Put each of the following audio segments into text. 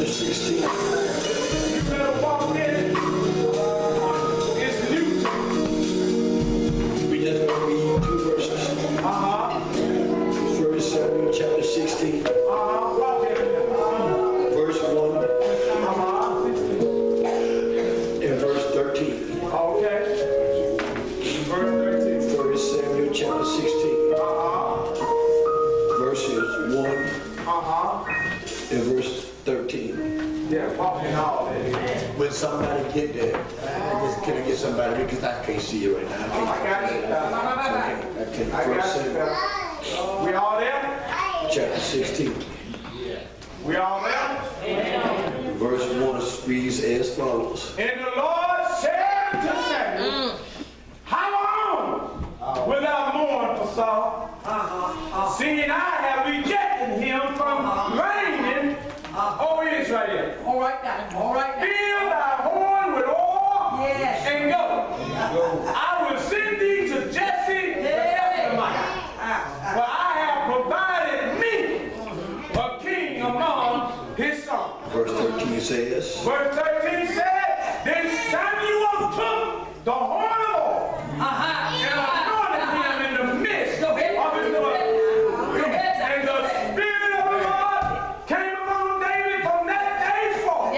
chapter 16. You better walk in. It's new. We just want to read 2 verses. First Samuel chapter 16. Walk in. Verse 1 and verse 13. Okay. Verse 13. First Samuel chapter 16. Verses 1 and verse 13. Yeah, walking all day. When somebody get there, can I get somebody because I can't see you right now. I got it. Okay, I First got Samuel it. We all there? chapter 16. We all there? Verse 1 reads as follows. And the Lord said to Samuel, how long will thou mourn for Saul? Seeing I have rejected him from reigning over Israel. All right now. All right now. Fill thy horn with oil Yes. and go. I will send thee to Jesse the Bethlehemite. For I have provided me a king among his sons. Verse 13 says, Verse 13 said, then Samuel took the horn of oil and anointed him in the midst of his dwelling. And the Spirit of the Lord came upon David from that day forth.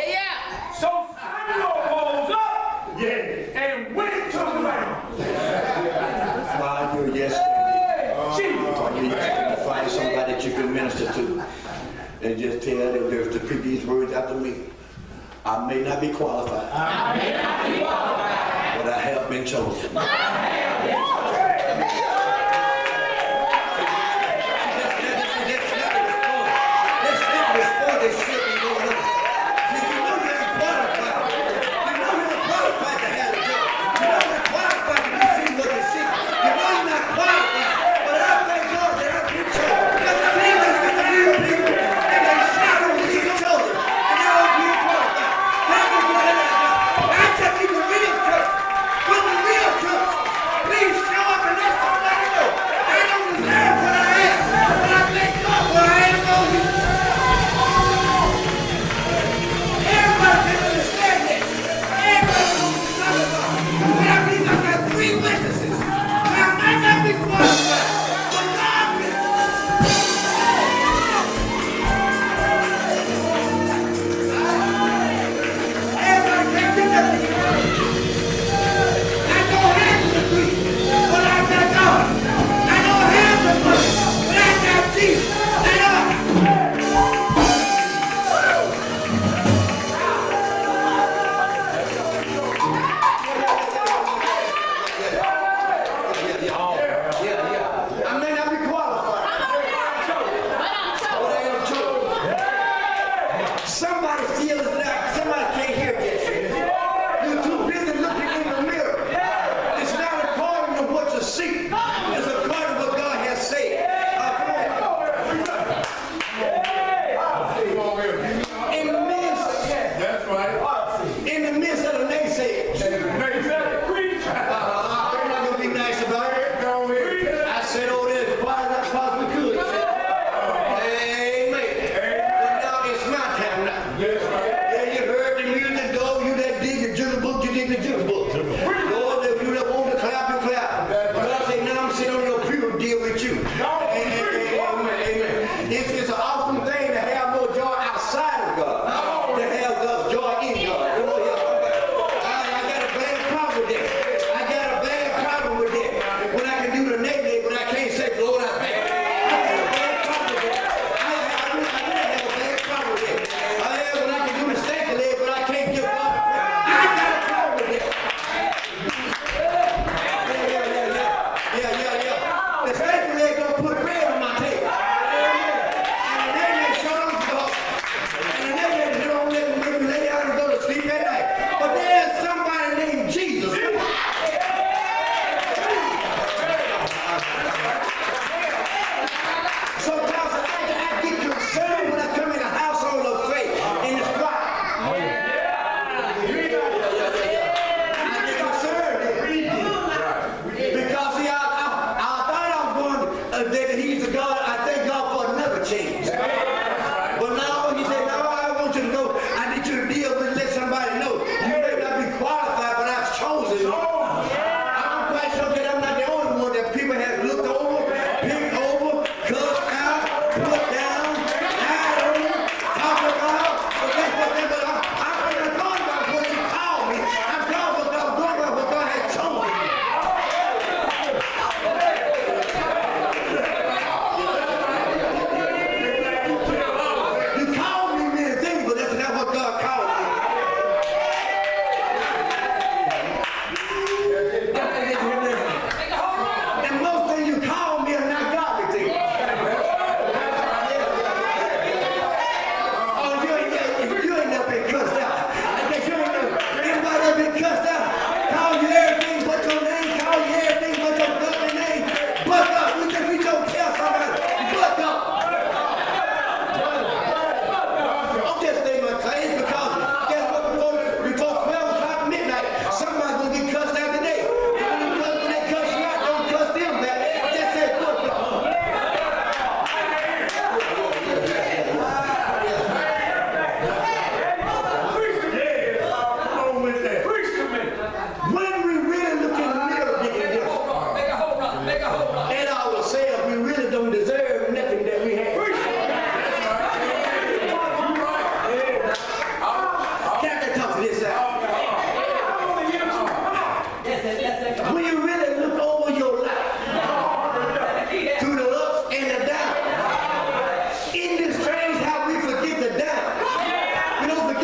So Samuel rose up and went to the ground. while you're yet standing, you find somebody that you can minister to. And just tell them there's to repeat these words after me. I may not be qualified. But I have been chosen. Yeah, you heard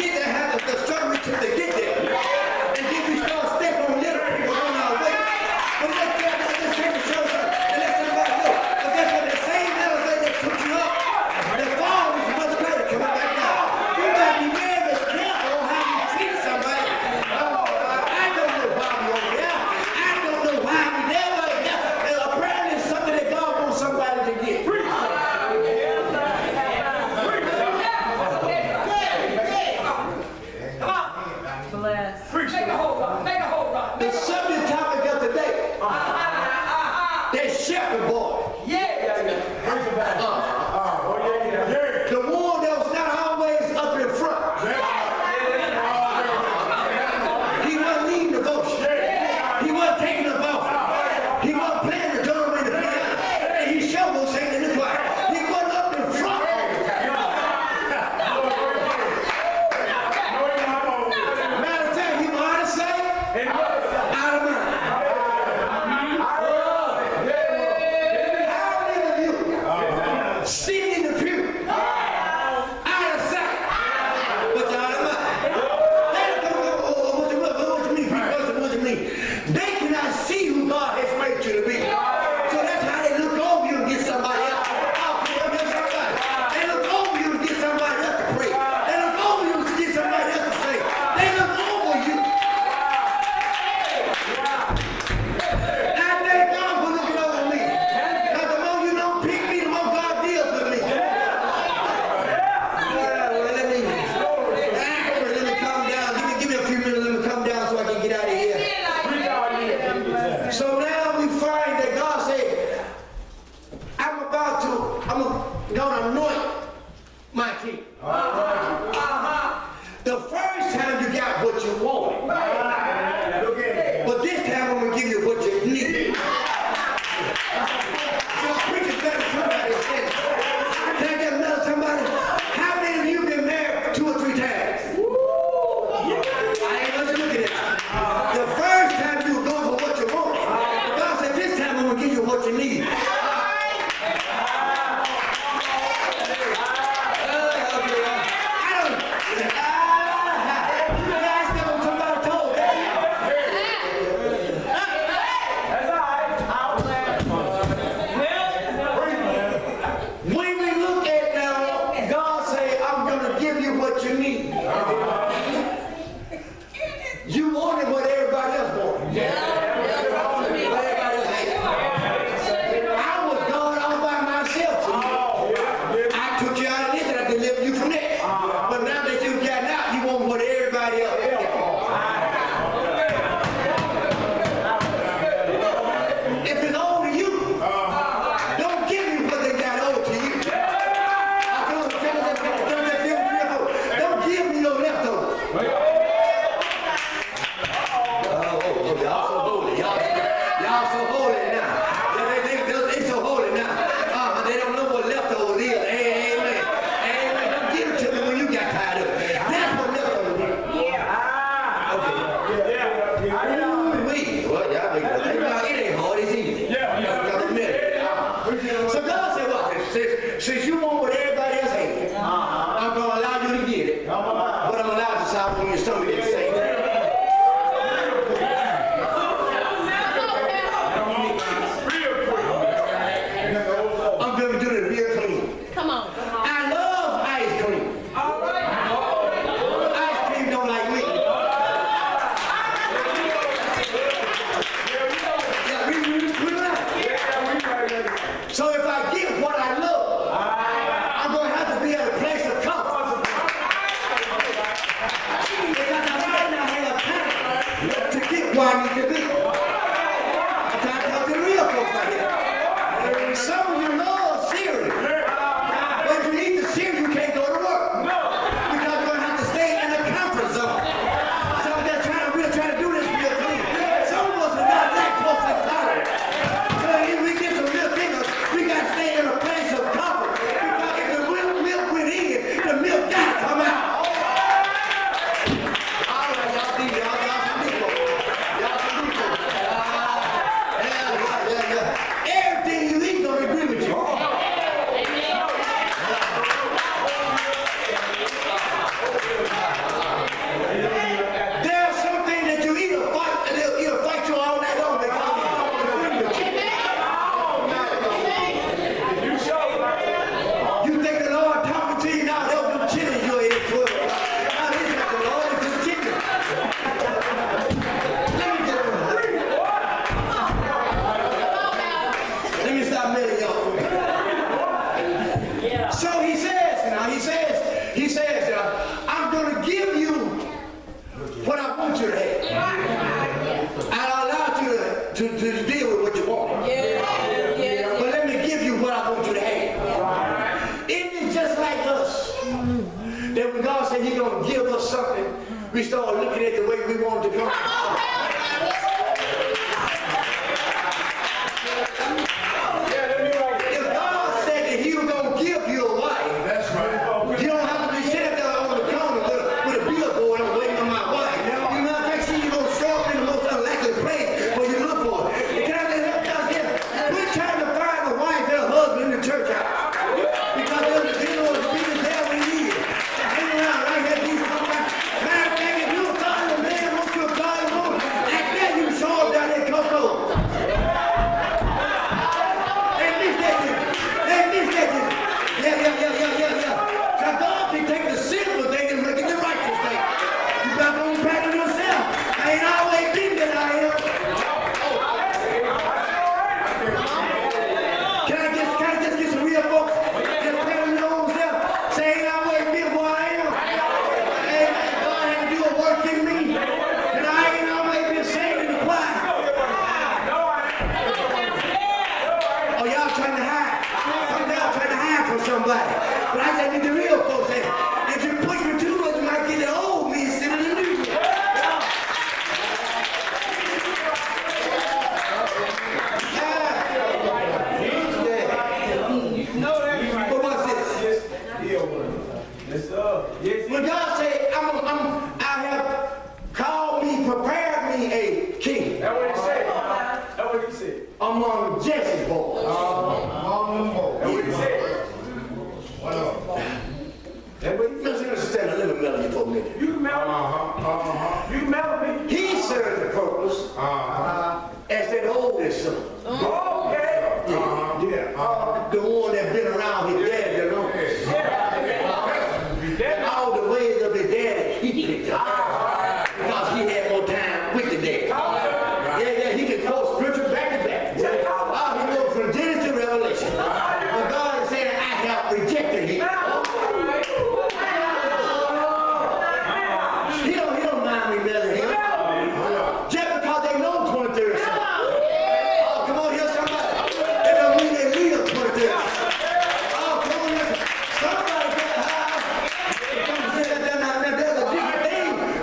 get there, have the struggle to get there. And then we start stepping on little people on our way. But let's get out this table to show something and let somebody know. But guess what? The same elevator that took you up, the fall was much greater coming back down. You gotta be very careful on how you treat somebody. I don't know why we over there. I don't know why we there. Apparently it's something that God wants somebody to get. Take a hold on. Take a hold on. The subject topic of the day, that shepherd boy. The one that was not always up in front. He wasn't leading the devotion. He wasn't taking the ball. He wasn't playing the drum in the piano. And he sure was singing in the choir. He wasn't up in front. Matter of fact, he was out of sight, out of mind. How many of you sitting in the pew, out of sight, but you're out of mind? What you mean? They cannot see who God has made you to be. So that's how they look over you and get somebody else. They look over you and get somebody else to pray. They look over you and get somebody else to say. They look over you. I thank God for looking over me. Now the more you don't pick me, the more God deals with me. Let me calm down. Give me a few minutes. Let me calm down so I can get out of here. So now we find that God said, I'm gonna anoint my king. The first time you got what you wanted. But this time I'm gonna give you what you need. Your preacher better somebody say. Can I get another somebody? How many of you been married 2 or 3 times? I ain't gonna look at it. The first time you were going for what you want. God said this time I'm gonna give you what you need. When we look at now, God say, I'm gonna give you what you need. You wanted what everybody else wanted. What everybody else had. I was going all by myself. I took you out of this and I delivered you from that. But now that you've gotten out, you want what everybody else had. If it's owed to you, don't give me what they got owed to you. Don't give me no leftovers. Y'all so holy. Y'all so holy now. They so holy now. They don't know what leftovers is. Amen. Amen. Don't give it to me when you got tired of it. That's what leftovers is. Okay. Well, y'all make it. It ain't hard. It's easy. So God said, what? Since you want what everybody else has, I'm going to allow you to get it. But I'm allowed to solve on your stomach at the same time. I'm going to do it real clean. Come on. I love ice cream. All right. Ice cream don't like me. Yeah, we right. So if I get what I love, I'm going to have to be at a place of comfort. Because I might not have time to get where I need to be. I'm trying to talk to the real folks out here. Some of you love cereal. But if you eat the cereal, you can't go to work. Because you're going to have to stay in the comfort zone. So we're trying to do this real clean. Some of us are not that close to college. So if we get some real things, we got to stay in a place of comfort. Because if the milk went in, the milk got to come out. All right, y'all some people. Y'all some people. gonna give us something, we start looking at the way we want it to come. If God said that he was gonna give you a wife, That's right. you don't have to be sitting there on the corner with a billboard and waiting on my wife. You know what I'm saying? You're gonna show up in the most unlikely place where you look for it. Can I just help y'all here? We're trying to find a wife and a husband in the church house. Because there's the people there we need it. Hang around right here, these folks. Man, if you a godly man, want you a godly woman, like that you show up down there, come on. Yeah. Now God can take the sinful thing and make it the righteous thing. You got to unpack it yourself. I ain't always been that I am. Can I just get some real folks? Just pat on your own self. Say, ain't always been who I am. And God had to do a work in me. And I ain't always been saved in the choir. Oh, y'all trying to hide. Some of y'all trying to hide from somebody. But I just need the real folks there. If you push me too much, you might get the old me sitting in the new me. But what's this? Yes, sir. Yes, When God say, I have called me, prepared me a king That's what he said. That's what he said. among Jesse's boys. That's what he said. That's what he said. Let's understand a little melody for a minute. You smell me. You smell me. He served the purpose as that oldest son. Okay. The one that's been around his daddy, you know. All the ways of his daddy, he picked up. Because he had more time with the daddy. Yeah, he could quote scripture back to back. He goes from Genesis to Revelation. But God is saying, I have rejected him. He don't mind me telling him. Just because they know 23rd Son. Oh, come on here, somebody. That don't mean they lead up 23rd. Oh, come on here. Somebody got high. There's a different thing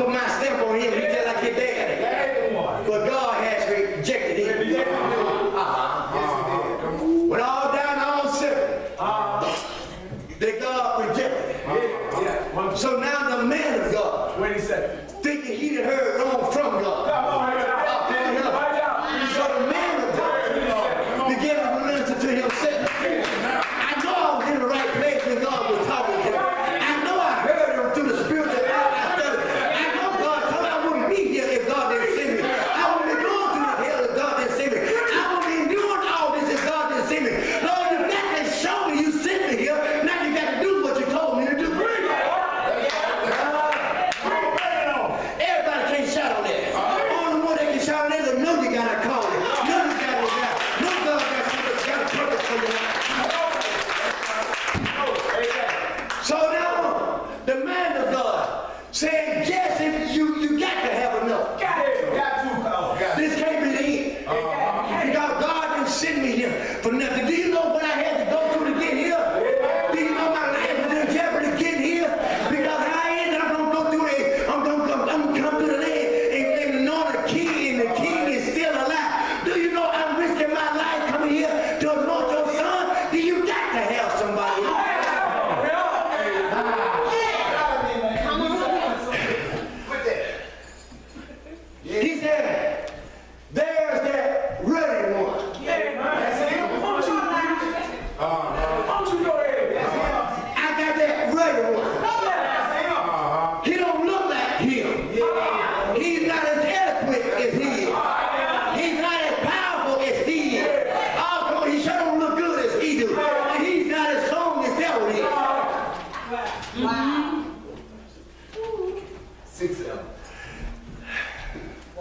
put my stamp on him. He just like his daddy. But God has rejected him. When all down, all seven, that God rejected. So now the man of God, What he said? thinking he had heard wrong from God. So the man of God began to listen to himself. I know I was in the right place when God was talking to him. I know I heard him through the spirit that I studied. I know God told me I wouldn't be here if God didn't send me. I wouldn't be going through the hell if God didn't send me. I wouldn't be doing all this if God didn't send me. Lord, you got to show me you sent me here. Now you got to do what you told me to do. Everybody can't shout on that. Only one that can shout on that is know you got to call it. Know you got to got. Know God got a purpose for your life. So now, the man of God said, Jesse, you got to have enough. This can't be the end. Because God didn't send me here for nothing. Do you know what I had to go through to get here? Do you know my life was in jeopardy to get here? Because I ended up going to go through it. I'm going to come through the land and know the king, and the king is still alive. Do you know I'm risking my life coming here to anoint your son? Do you got to have somebody? He said, there's that ready one. I got that ready one. He don't look like him. He's not as eloquent as he is. He's not as powerful as he is. Also, he sure don't look good as he do. And he's not as strong as devil is. Six of them.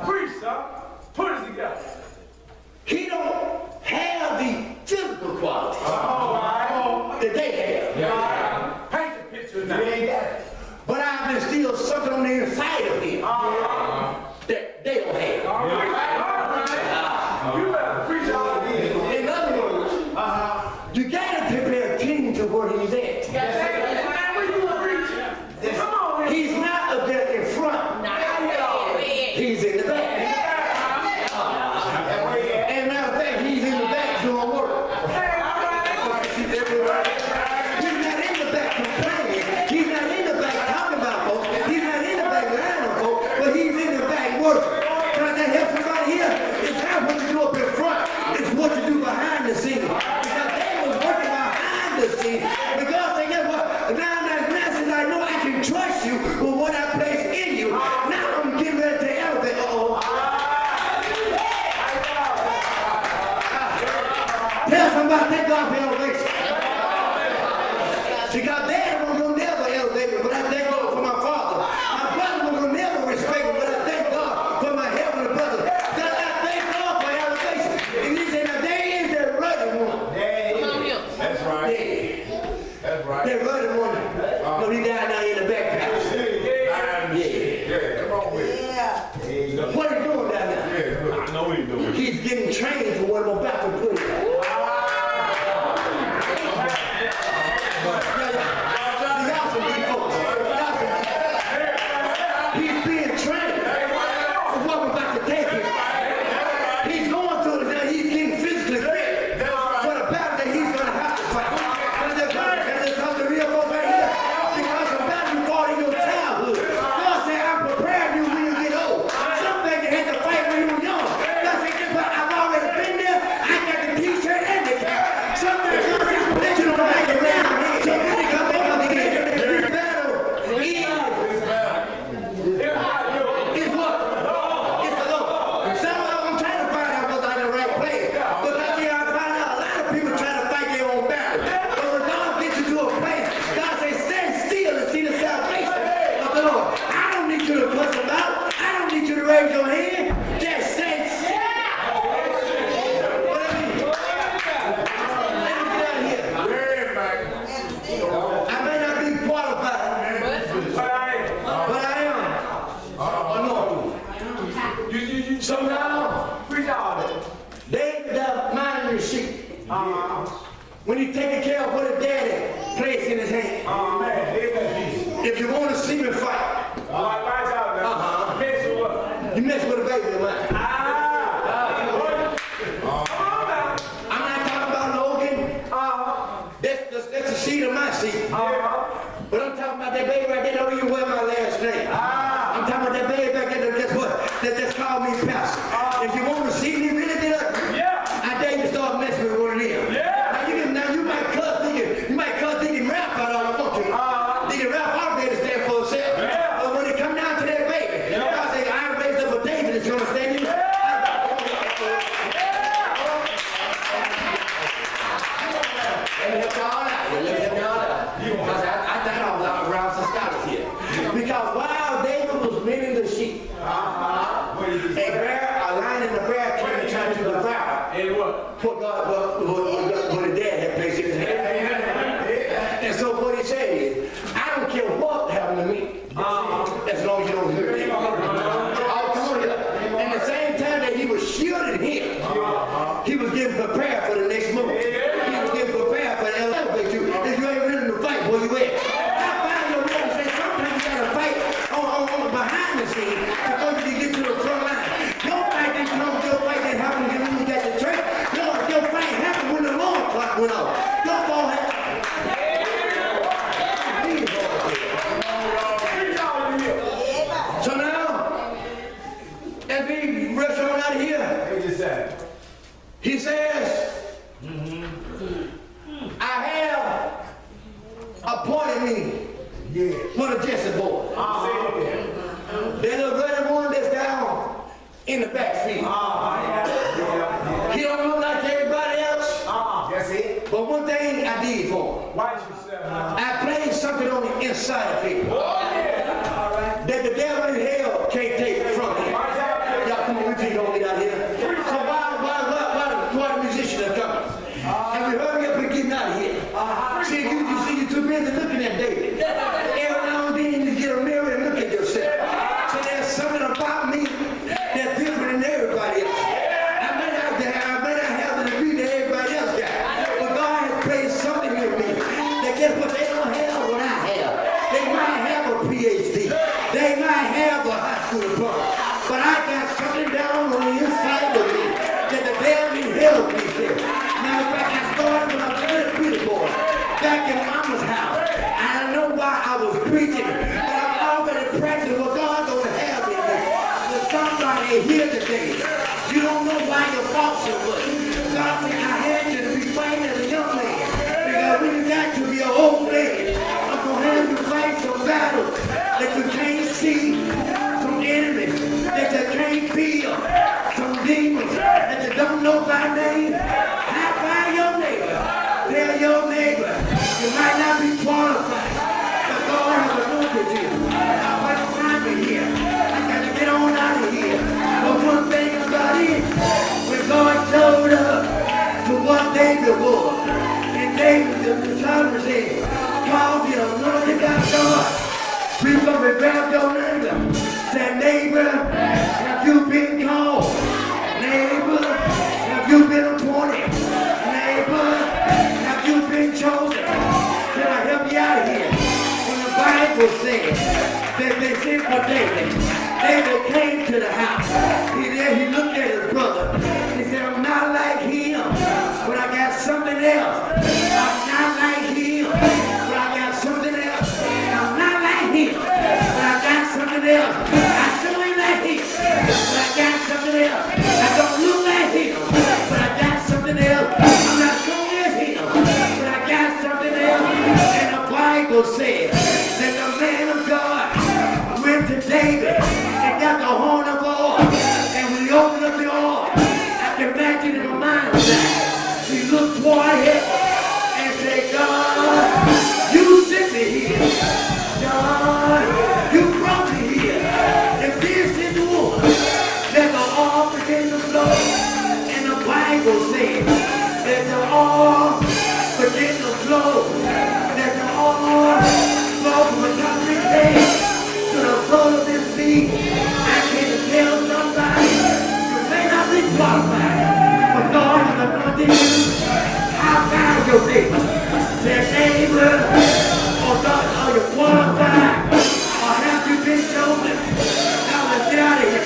Preach, son. Put it together. He don't have the physical qualities that they have. Paint the picture now. But I've instilled something on the inside of him that they don't have. You better preach all again. In other words, you gotta pay attention to where he's at. Man, where you preaching? Come on, man. He's not up there in front. He's in the back. And matter of fact, he's in the back doing work. He's not in the back complaining. He's not in the back talking about folks. He's not in the back lying on folks. But he's in the back working. Can I help somebody here? It's not what you do up in front. It's what you do behind the scenes. Because they was working behind the scenes. Because they get what? Now since I know I can trust you with what I place in you, now I'm getting ready to elevate. Tell somebody, thank God for elevation. Because they will never elevate me, but I thank God for my father. My brother will never respect me, but I thank God for my heavenly brother. Because I thank God for elevation. And he said, now there is that rugged one. That's right. Yeah. That's right. That rugged one. No, he died now in the backpack. Yeah, come on with it. What are you doing down there? I know what he's doing. He's getting trained for what I'm about to put in. He's being trained for what I'm about to take him. He's going through it now. He's getting physically fit for the battle that he's going to have to fight. And they're talking to real folks right here. Because the battle you fought in your childhood. God said, I'm preparing you when you get old. Some things you had to fight when you were young. God said, guess what? I've already been there. I got the t-shirt and the cap. Some things God said, I'm let you know back around here. So when they come back on the end, this battle is what? It's a low. Some of them trying to find out whether I'm the right player. Because you know, I find out a lot of people trying to fight their own battle. But when God gets you to a place, God says, stand still and see the salvation of the Lord. I don't need you to cuss them out. I don't need you to raise your hand. Just stand still. What I mean? Let me get out here. I may not be qualified, but I am. Anointed. So now, Preach all that. David got minding the sheep. When he's taking care of what his daddy placed in his hand. Man, If you want to see me fight, watch out now. You mess with a baby of mine. I'm not talking about Logan. That's a seed of my seed. But I'm talking about that baby right there. Don't even wear my last name. I'm talking about that baby back there. That just called me pastor. If you want to see me really good, I dare you to start messing with one of them. Now you might cuss thinking rap out all you want to. Thinking rap already stand for itself. But when it come down to that baby, God say I raised up a David that's gonna stand in. Let me help y'all out. Because I think I'm around some scholars here. Because while David was mending the sheep, a lion and a bear came and tried to devour. What the dad had placed in his hand. And so what he said is, I don't care what happened to me, as long as you don't hurt me. Oh, come on here. And the same time that he was shielding him, he was getting prepared for the next move. He was getting prepared for the elevate you. If you ain't ready to fight, where you at? I find your man say sometimes you gotta fight on behind the scenes before you can get to the front line. Your fight didn't come, your fight didn't happen when you got the track. Your fight happened when the alarm clock went off. Your fall happened. So now, as we rush on out of here, he says, I have appointed me one of Jesse's boys. There's a brother one that's down in the backfield. He don't look like everybody else. But one thing I did for him. I played something on the inside of him. That the devil in hell can't take from him. Y'all come on, we take on it out here. So why the musicians are coming? And we hurry up and get out of here. See, you're too busy looking at David. Every now and then you get a mirror and look at yourself. So there's something about me that's different than everybody else. I may not have the degree that everybody else got. But God has placed something in me. That guess what? They don't have what I have. They might have a PhD. They might have a high school diploma. But I got something down on the inside of me that the devil in hell can't say. Now, in fact, I started when I was a little bitty boy, back in Mama's house. I don't know why I was preaching, but I'm already practicing what God's going to have me do. But somebody here today, you don't know why you're false with. God said, I had you to be fighting as a young man. Because when you got to be an old man, I'm going to have you fight some battles that you can't see, some enemies that you can't feel, some demons that you don't know by name. High five your neighbor. Tell your neighbor, you might not be qualified, but God has anointed you. Now, what's time in here? I got to get on out of here. But one thing about it, when God showed up to what David was, and David, the psalmist said, call the anointed of God. Please come and grab your neighbor. Say, neighbor, have you been called? Neighbor, have you been appointed? Neighbor, have you been chosen? Can I help you out here? When the Bible says that they sent for David, David came to the house. He looked at his brother. He said, I'm not like him, but I got something else. I'm not like him, but I got something else. I'm not like him, but I got something else. I still ain't like him, but I got something else. I don't look like him, but I got something else. I'm not strong as him, but I got something else. And the Bible says that the man of God went to David and got the horn of oil. And when he opened up the oil, I can imagine in my mind that he looked toward heaven and said, God, you sent me here. God, you brought me here. If this is the one, let the oil begin to flow. And the Bible says that the oil begin to flow. That the oil flow from the top of his head to the sole of his feet. I can tell somebody you may not be qualified, but God has anointed you. I found your neighbor. Say, neighbor, or God, are you qualified? Or have you been chosen? Now let's get out of here.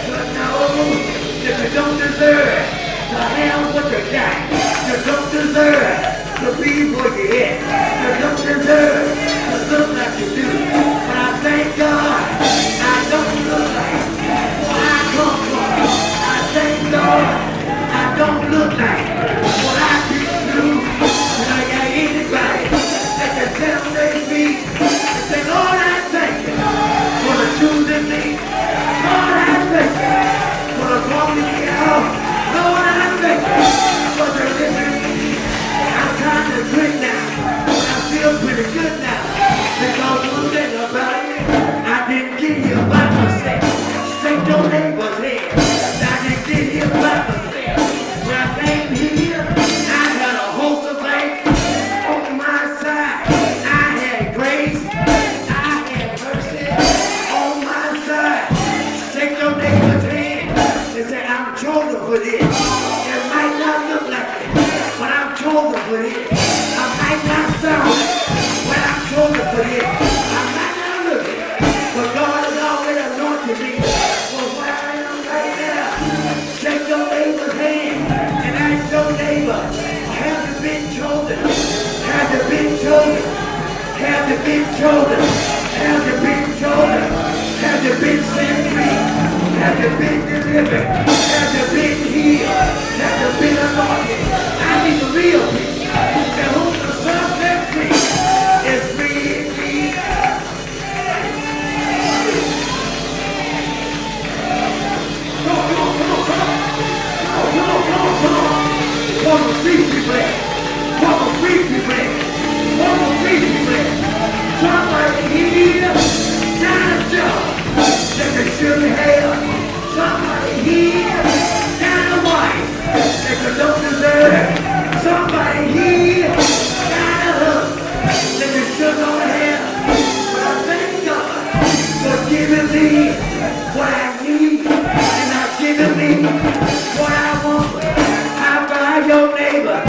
But no, if you don't deserve to have what you got, you don't deserve to be where you at. You don't deserve to look like you do. But I thank God I don't look like where I come from. I thank God I don't look like what I been through. And I got anybody that can tell their feet and say, Lord, I thank you for the choosing me. Lord, I thank you for the calling me out. Lord, I thank you for the living me. I'm trying to quit now, but I feel pretty good now. Because one thing about it, I didn't get here by myself. Shake your neighbor's head. I didn't get here by myself. When I came here, I had a host of life on my side. I had grace, I had mercy on my side. Shake your neighbor's hand and say, I'm chosen for this. It might not look like it, but I'm chosen for this. I might not sound like it, but I'm chosen for this. I might not look it, but God has already anointed me for where I am right now. Shake your neighbor's hand and ask your neighbor, have you been chosen? Have you been chosen? Have you been chosen? Have you been chosen? Have you been set free? Have you been delivered? Have you been healed? Have you been anointed? I need the real people. And whom the Son set free is free indeed. One more free people. One more free people. One more free people. Somebody here, down a job. That can surely have. Somebody here, down a wife. That you don't deserve. Somebody here, down a husband. That you should not have. But I thank God for giving me what I need. And not giving me what I want. How about your neighbor?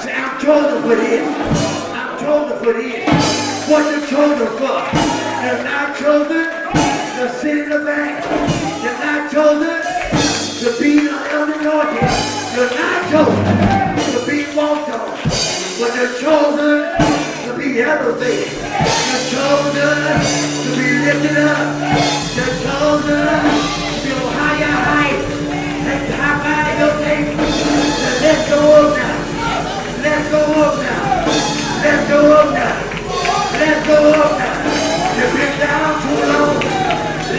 Say, I'm chosen for this. I'm chosen for this. What you chosen for? You're not chosen to sit in the back. You're not chosen to be unanointed. You're not chosen to be walked on. But you're chosen to be elevated. You're chosen to be lifted up. You're chosen to be on higher heights. And high five your neighbor. Let's go up now. Let's go up now. Let's go up now. Let's go up now. You've been down too long.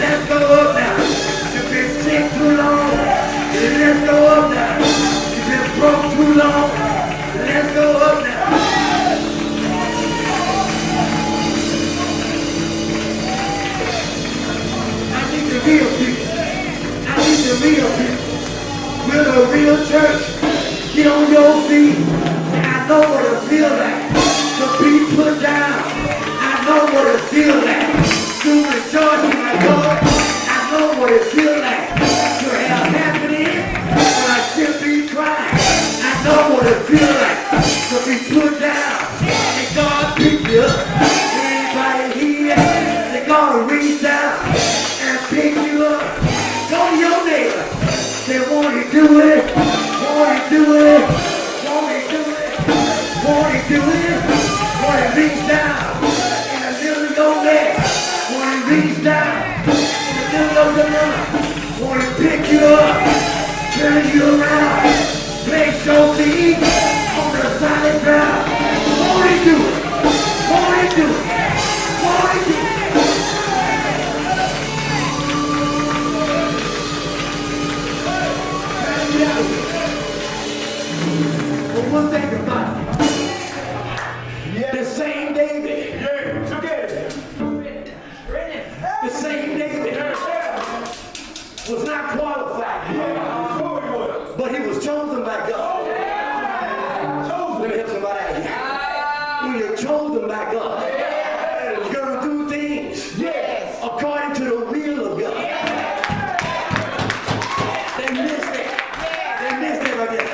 Let's go up now. You've been sick too long. Let's go up now. You've been broke too long. Let's go up now. I need the real people. I need the real people. We're the real church. Get on your feet. I know what it feels like to be put down. I know what it feels like to rejoice in my Lord. I know what it feels like to have happening when I should be crying. I know what it feels like to be put down and God pick you up. Anybody here that God reach down and pick you up? Go to your neighbor. Say, won't he do it? Won't he do it? Won't he do it? Won't he do it? Won't he reach down in the middle of your neck? Won't he reach down in the middle of the lungs? Won't he pick you up, turn you around, place your feet on the solid ground? Won't he do it? Won't he do it? Won't he do it? But one thing about it, the same David, the same David was not qualified, but he was chosen by God. Let me help somebody out here. When you're chosen by God, you're going to do things according to the will of God. They missed that. They missed that right there.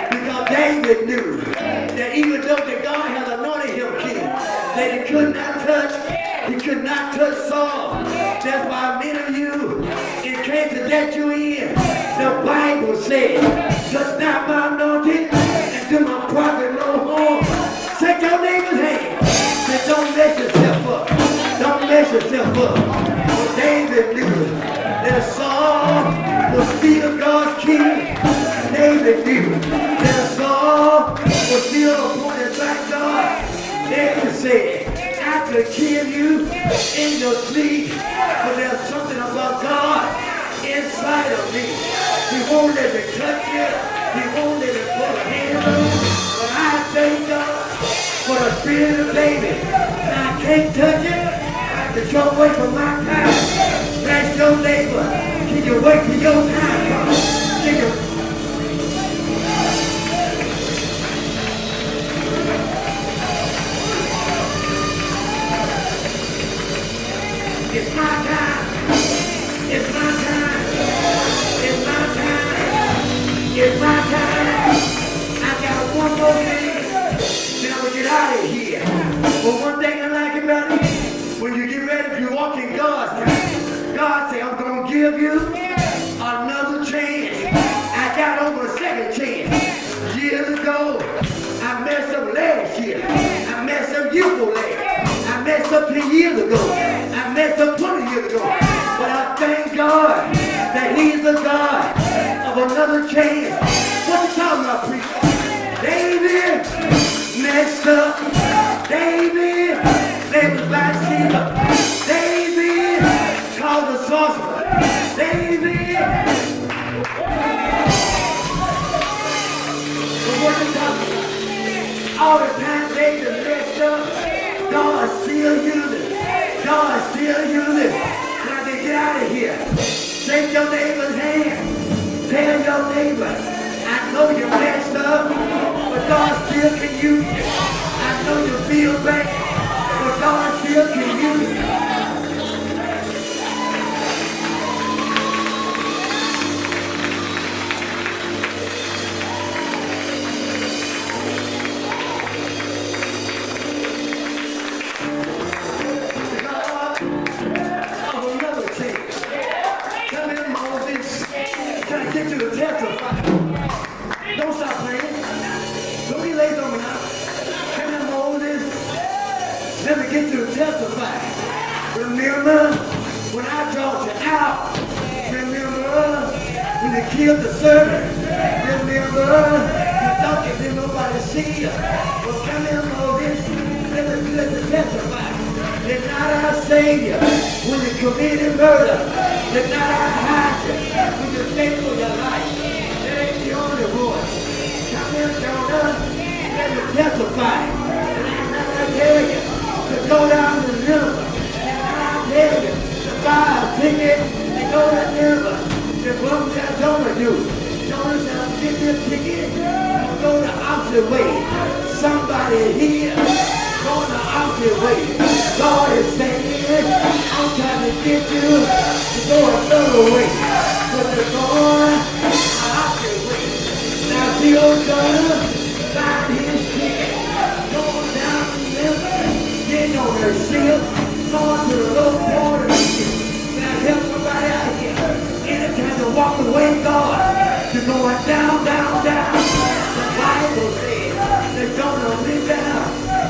Because David knew that even though that God had anointed him king, that he could not touch Saul. That's why many of you in cancer that you in, the Bible says, touch not my anointing and do my prophet no harm. Shake your neighbor's hand. Say, don't mess yourself up. Don't mess yourself up. Well, David knew that Saul was still God's king. David knew that Saul was still appointed by God. David said, I could kill you in your sleep, but there's something about God inside of me. He won't let me touch you. He won't let me put a hand on you. But I thank God for the spirit of David. Now I can't touch it. I can show away from my time. Bless your neighbor. Can you wait till your time comes? Can you? It's my time. It's my time. It's my time. It's my time. I got one more thing. Then I'm going to get out of here. But one thing I like about it, when you get ready to walk in God's time, God said, I'm going to give you another chance. I got over a second chance. Years ago, I messed up last year. I messed up year before last. I messed up 10 years ago. I messed up 20 years ago. But I thank God that He's the God of another chance. What you talking about, preacher? David messed up. David was Bathsheba. David called the sorcerer. David. But what you talking about? All the time David messed up, God still using. God still using. Now they get out of here. Shake your neighbor's hand. Tell your neighbor, I know you messed up, but God still can use you. I know you feel bad, but God still can use you. Get you to testify. Don't stop playing. Don't be lazy on me now. Come here, Moses. Let me get you to testify. Remember when I brought you out. Remember when you killed the servant. Remember you thought you didn't nobody see you. Well, come here, Moses. Let me get you to testify. Did not I save you when you committed murder? Did not I hide you when you stayed for your life? That ain't the only one. Come here, Jonah. Let me testify. And I tell you to go down to the river. And I tell you to buy a ticket and go to the river. And what does Jonah do? Jonah said, I'll get this ticket and go the opposite way. Somebody here going the opposite way. God is saying, I'm trying to get you to go another way. But they're going the opposite way. Now see old Jonah, find his ticket, going down the river, getting on their ship, going to the low water. Can I help somebody out here? Anytime to walk away, God, you're going down, down, down. The Bible says that Jonah went down.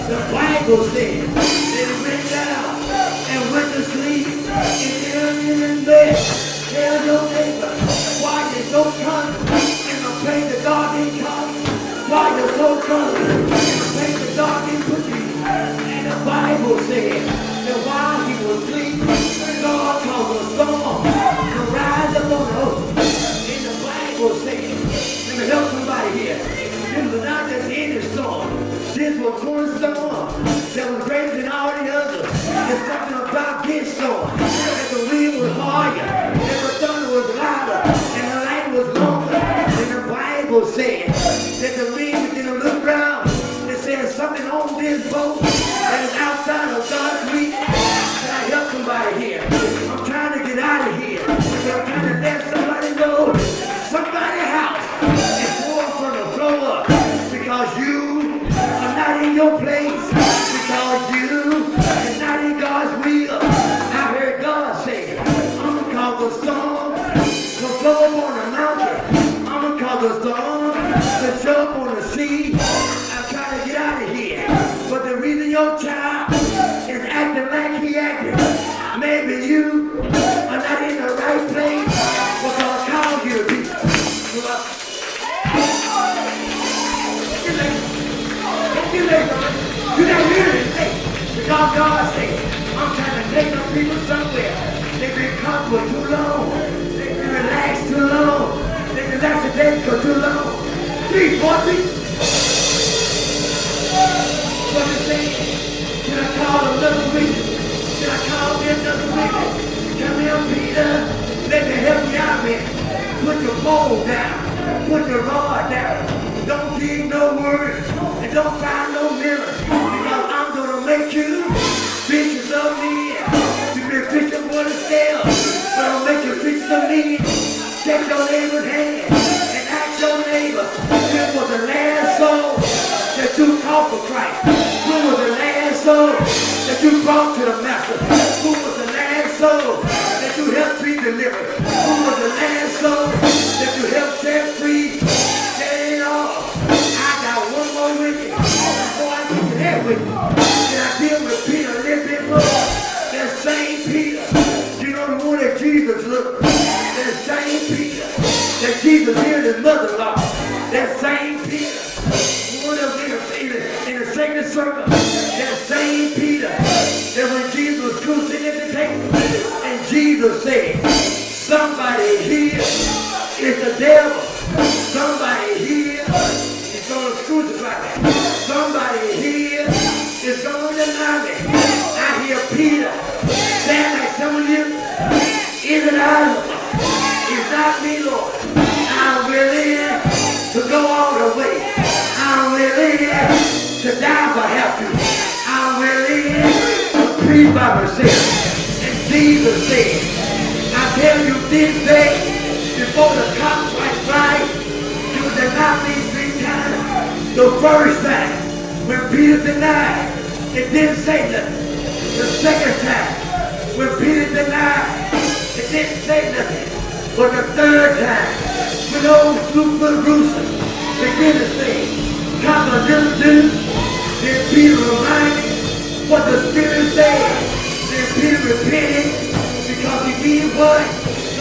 The Bible says they went down and went to sleep and in bed. Tell your neighbor why you're so confident in the place that God didn't come. Why you're so confident in the place that God didn't put you. And the Bible says that while he was asleep, God caused a storm to rise up on the ocean. And the Bible says, let me help somebody here. This was not just any storm. This was one storm that was greater than all the others. There's something about this storm. That the wind was higher, and the thunder was louder, and the light was longer. And the Bible said that the wind began to look around. It says something on this boat that is outside of God's reach. Can I help somebody here? I'm trying to get out of here. I'm trying to let somebody know somebody's house is pouring from the floor up because you are not in your place, because you are not in God's will. I heard God say, I'm going to cause a storm go up on the mountain. I'ma cause a storm to show up on the sea. I'm trying to get out of here. But the reason your child is acting like he acting, maybe you are not in the right place. What God called you to be. You don't hear it. Because God said, I'm trying to take them people somewhere. They've been comfortable too long. They've been relaxed too long. They've been lackadaisical too long. Please, boy, what you saying? Can I call another witness? Can I call another witness? Come here, Peter. Let me help you out here. Put your pole down. Put your rod down. Don't give no words. And don't find no mirrors. Because I'm going to make you fishes of me. You be fishing for the scale. But I'll make you fishes of me. Take your neighbor's hand and ask your neighbor, when was the last soul that you called for Christ? When was the last soul that you brought to the Master? Who was the last soul that you helped be delivered? Who was the last soul that you helped set free? That ain't all. I got one more with you. Before I get to that with you, can I deal with Peter a little bit more? That same Peter, you know the one that Jesus looked. That same Peter that Jesus healed his mother-in-law. That same Peter, one of them in the second circle. That same Peter, that when Jesus was crucified at the table, and Jesus said, somebody here is the devil. Somebody here is going to crucify me. Somebody here is going to deny me. I hear Peter stand like some of you. Is it I? It's not me, Lord. I'm willing to go all the way. I'm willing to die for help you. I'm willing to preach by myself. And Jesus said, I tell you this day, before the cock strikes right, you will deny me 3 times. The first time, when Peter denied, it didn't say nothing. The second time, when Peter denied, it didn't say nothing. But the third time, when old super rooster began to say, come a little dude, then Peter reminded what the Spirit said. Then Peter repented because he did what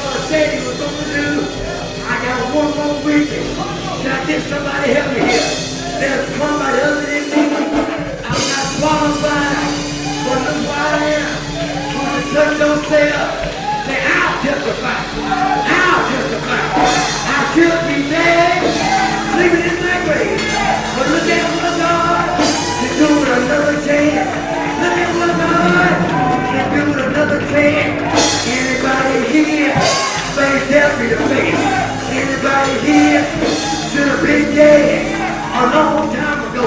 God said he was going to do. I got one more witness. Can I get somebody help me here? There's somebody other than me. I'm not qualified, but look where I am. When you touch yourself, say, I'll testify. I'll testify. I should be dead, sleeping in my grave. But look at what God can do with another chance. Look at what God can do with another chance. Anybody here face death in the face? Anybody here should have been dead a long time ago?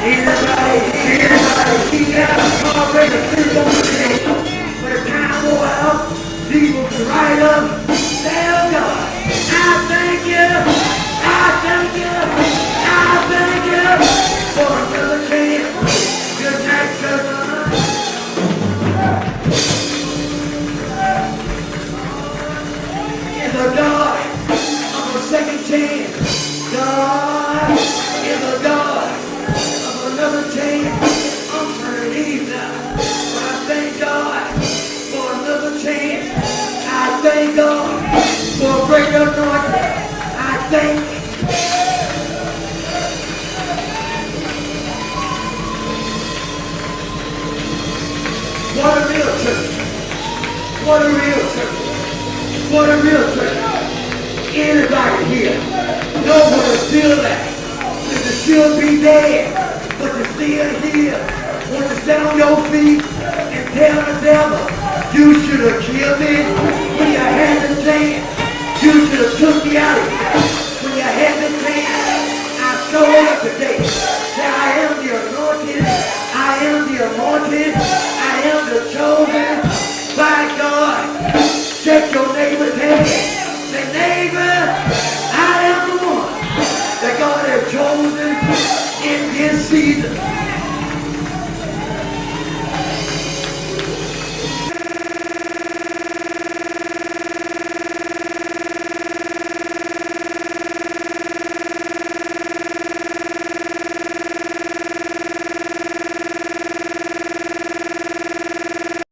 Anybody here already sleep on the day? But the time wore out. People can write up, tell God, I thank you, I thank you, I thank you for another chance. Good night, church. Is a God of a second chance. God is a God of another chance. I'm trying to leave now, but I thank God for another chance. I thank God for a great anointing. I thank what a real church. What a real church. What a real church. Anybody here know what it's still like? That you still be dead, but you're still here. Want to stand on your feet and tell the devil, you should have killed me.